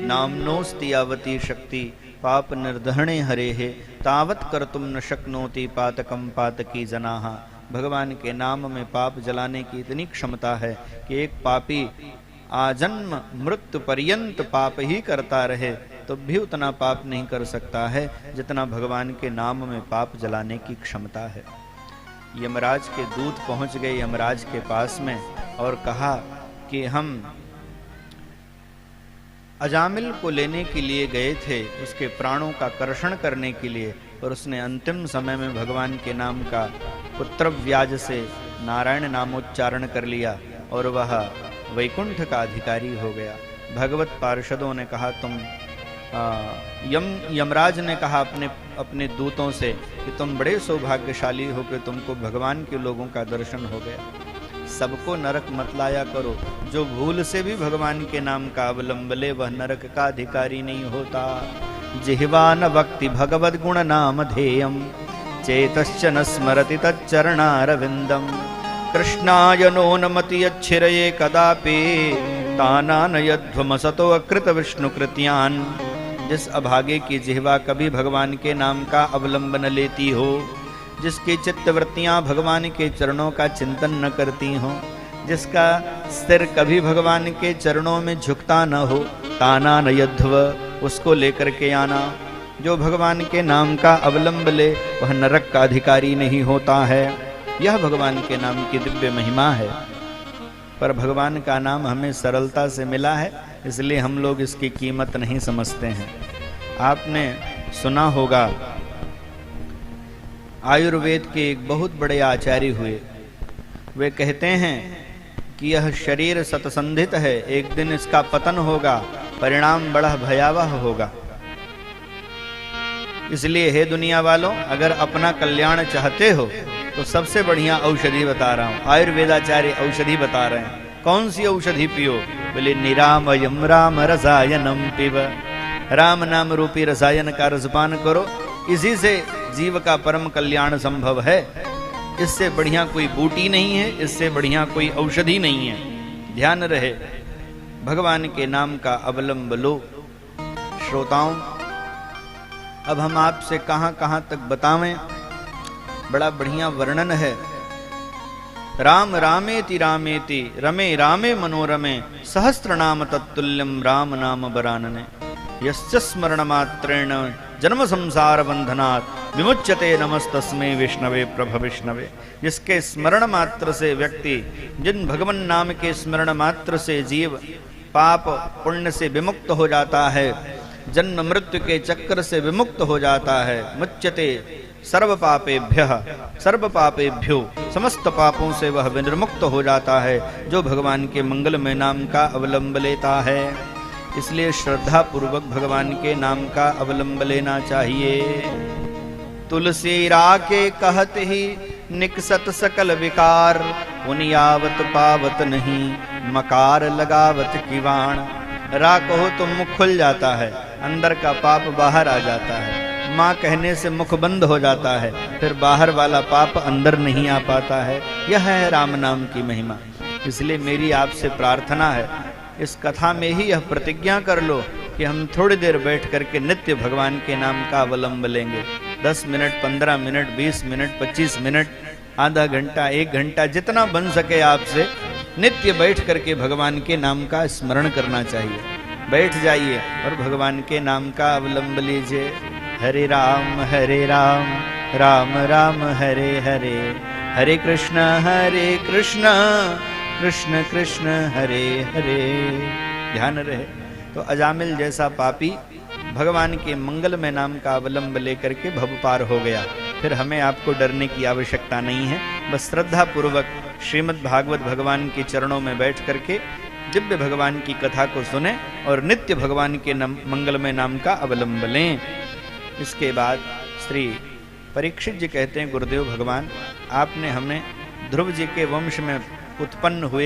नाम्नोस्ति यावती शक्ति पाप निर्दहणे हरेः तावत् कर्तुम न शक्नोति पातकम पातकी जनाः। भगवान के नाम में पाप जलाने की इतनी क्षमता है कि एक पापी आजन्म मृत्यु पर्यंत पाप ही करता रहे तो भी उतना पाप नहीं कर सकता है जितना भगवान के नाम में पाप जलाने की क्षमता है। यमराज के दूत पहुंच गए यमराज के पास में और कहा कि हम अजामिल को लेने के लिए गए थे, उसके प्राणों का कर्षण करने के लिए, और उसने अंतिम समय में भगवान के नाम का पुत्र व्याज से नारायण नामोच्चारण कर लिया और वह वैकुंठ का अधिकारी हो गया। भगवत पार्षदों ने कहा यमराज ने कहा अपने दूतों से कि तुम बड़े सौभाग्यशाली हो कि तुमको भगवान के लोगों का दर्शन हो गया। सबको नरक मत लाया करो, जो भूल से भी भगवान के नाम का अवलंब ले वह नरक का अधिकारी नहीं होता। जिह्वा न भक्ति भगवद गुण नाम ध्येयम चेतश्च न स्मरति तच्चरणारविंदम कृष्णाय नो नमति अच्छिरये कदापि तानानयध्वमसतो अकृत विष्णु कृत्यान। जिस अभागे की जिह्वा कभी भगवान के नाम का अवलंबन लेती हो, जिसकी चित्तवृत्तियां भगवान के चरणों का चिंतन न करती हो, जिसका सिर कभी भगवान के चरणों में झुकता न हो, ताना नयध्व उसको लेकर के आना। जो भगवान के नाम का अवलंब ले वह नरक का अधिकारी नहीं होता है। यह भगवान के नाम की दिव्य महिमा है। पर भगवान का नाम हमें सरलता से मिला है, इसलिए हम लोग इसकी कीमत नहीं समझते हैं। आपने सुना होगा आयुर्वेद के एक बहुत बड़े आचार्य हुए, वे कहते हैं कि यह शरीर सतसंधित है, एक दिन इसका पतन होगा, परिणाम बड़ा भयावह होगा। इसलिए हे दुनिया वालों, अगर अपना कल्याण चाहते हो तो सबसे बढ़िया औषधि बता रहा हूं। आयुर्वेदाचार्य औषधि बता रहे हैं। कौन सी औषधि पियो? बोले निरामयम राम रसायनम पिब, राम नाम रूपी रसायन का रसपान करो, इसी से जीव का परम कल्याण संभव है। इससे बढ़िया कोई बूटी नहीं है, इससे बढ़िया कोई औषधि नहीं है। ध्यान रहे, भगवान के नाम का अवलंब लो। श्रोताओं, अब हम आपसे कहां कहां तक बतावें, बड़ा बढ़िया वर्णन है। राम रामेति रामेति रमे रामे मनोरमे सहस्त्र नाम तत्तुल्यम राम नाम बरानने यस्य स्मरण मात्रेण जन्म संसार बंधनात् विमुच्यते नमस्तस्मै विष्णवे प्रभ विष्णवे। जिसके स्मरण मात्र से व्यक्ति, जिन भगवान नाम के स्मरण मात्र से जीव पाप पुण्य से विमुक्त हो जाता है, जन्म मृत्यु के चक्र से विमुक्त हो जाता है। मुच्यते सर्व पापेभ्यो, समस्त पापों से वह विनिर्मुक्त हो जाता है जो भगवान के मंगलमय नाम का अवलंब लेता है। इसलिए श्रद्धा पूर्वक भगवान के नाम का अवलंब लेना चाहिए। तुलसी राके कहत ही निकसत सकल विकार, पुनियावत पावत नहीं मकार लगावत किवाण। रा कहो तो मुख खुल जाता है, अंदर का पाप बाहर आ जाता है। माँ कहने से मुख बंद हो जाता है, फिर बाहर वाला पाप अंदर नहीं आ पाता है। यह है राम नाम की महिमा। इसलिए मेरी आपसे प्रार्थना है, इस कथा में ही यह प्रतिज्ञा कर लो कि हम थोड़ी देर बैठ करके नित्य भगवान के नाम का अवलंब लेंगे। 10 मिनट, 15 मिनट, 20 मिनट, 25 मिनट, आधा घंटा, 1 घंटा, जितना बन सके आपसे नित्य बैठ करके भगवान के नाम का स्मरण करना चाहिए। बैठ जाइए और भगवान के नाम का अवलंब लीजिए। हरे राम राम राम हरे हरे, हरे कृष्ण कृष्ण कृष्ण हरे हरे। ध्यान रहे। तो अजामिल जैसा पापी भगवान के मंगलमय नाम का अवलंब लेकर के भव पार हो गया। फिर हमें आपको डरने की आवश्यकता नहीं है। बस श्रद्धा पूर्वक श्रीमद् भागवत भगवान के चरणों में बैठ करके दिव्य भगवान की कथा को सुने और नित्य भगवान के मंगलमय नाम का अवलंब लें। इसके बाद श्री परीक्षित जी कहते हैं, गुरुदेव भगवान, आपने हमें ध्रुव जी के वंश में उत्पन्न हुए